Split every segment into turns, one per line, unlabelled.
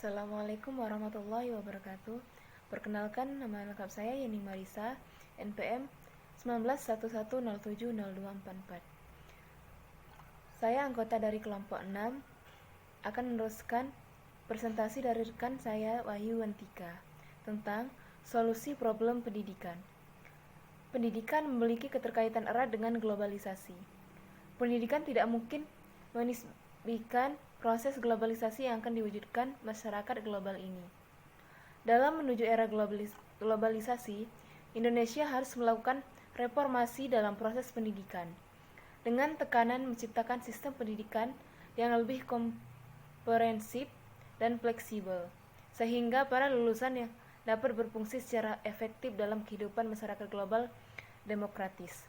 Assalamualaikum warahmatullahi wabarakatuh. Perkenalkan, nama lengkap saya Yeni Marisa, NPM 1911070244. Saya anggota dari kelompok 6, akan meneruskan presentasi dari rekan saya Wahyu Wantika tentang solusi problem pendidikan. Pendidikan memiliki keterkaitan erat dengan globalisasi. Pendidikan tidak mungkin menisbikan proses globalisasi yang akan diwujudkan masyarakat global ini. Dalam menuju era globalisasi, Indonesia harus melakukan reformasi dalam proses pendidikan, dengan tekanan menciptakan sistem pendidikan yang lebih komprehensif dan fleksibel, sehingga para lulusan yang dapat berfungsi secara efektif dalam kehidupan masyarakat global demokratis.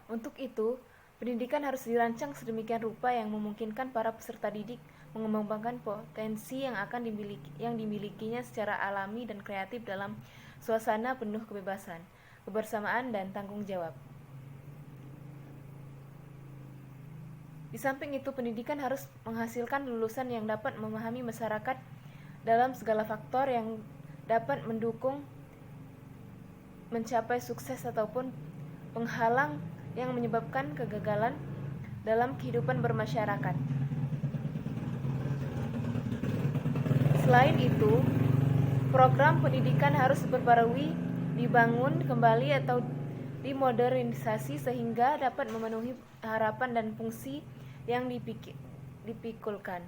Untuk itu, pendidikan harus dirancang sedemikian rupa yang memungkinkan para peserta didik mengembangkan potensi yang dimilikinya secara alami dan kreatif dalam suasana penuh kebebasan, kebersamaan, dan tanggung jawab. Di samping itu, pendidikan harus menghasilkan lulusan yang dapat memahami masyarakat dalam segala faktor yang dapat mendukung mencapai sukses ataupun penghalang yang menyebabkan kegagalan dalam kehidupan bermasyarakat. Selain itu, program pendidikan harus diperbarui, dibangun kembali atau dimodernisasi sehingga dapat memenuhi harapan dan fungsi yang dipikulkan.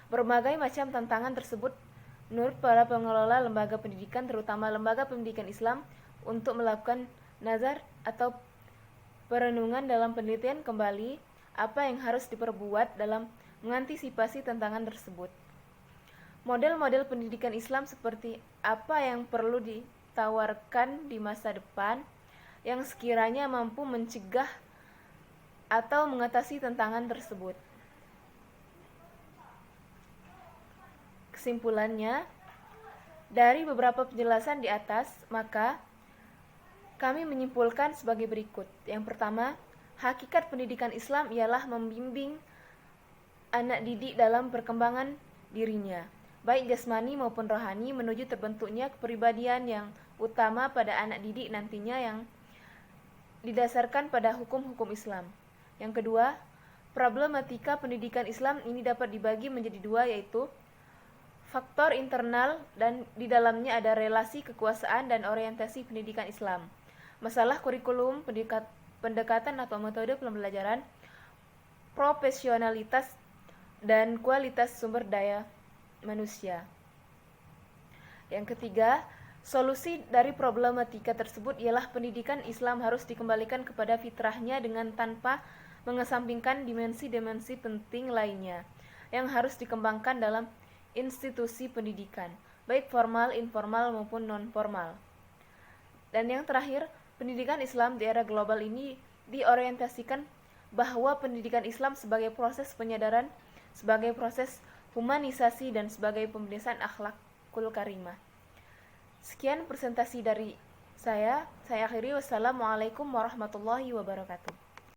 Berbagai macam tantangan tersebut menurut para pengelola lembaga pendidikan, terutama lembaga pendidikan Islam, untuk melakukan nazar atau perenungan dalam penelitian kembali apa yang harus diperbuat dalam mengantisipasi tantangan tersebut. Model-model pendidikan Islam seperti apa yang perlu ditawarkan di masa depan yang sekiranya mampu mencegah atau mengatasi tantangan tersebut. Kesimpulannya, dari beberapa penjelasan di atas, maka kami menyimpulkan sebagai berikut. Yang pertama, hakikat pendidikan Islam ialah membimbing anak didik dalam perkembangan dirinya, baik jasmani maupun rohani, menuju terbentuknya kepribadian yang utama pada anak didik nantinya yang didasarkan pada hukum-hukum Islam. Yang kedua, problematika pendidikan Islam ini dapat dibagi menjadi dua, yaitu faktor internal dan di dalamnya ada relasi kekuasaan dan orientasi pendidikan Islam, masalah kurikulum, pendekatan atau metode pembelajaran, profesionalitas, dan kualitas sumber daya manusia. Yang ketiga, solusi dari problematika tersebut ialah pendidikan Islam harus dikembalikan kepada fitrahnya dengan tanpa mengesampingkan dimensi-dimensi penting lainnya yang harus dikembangkan dalam institusi pendidikan, baik formal, informal, maupun non-formal. Dan yang terakhir, pendidikan Islam di era global ini diorientasikan bahwa pendidikan Islam sebagai proses penyadaran, sebagai proses humanisasi, dan sebagai pembiasaan akhlakul karimah. Sekian presentasi dari saya akhiri. Wassalamualaikum warahmatullahi wabarakatuh.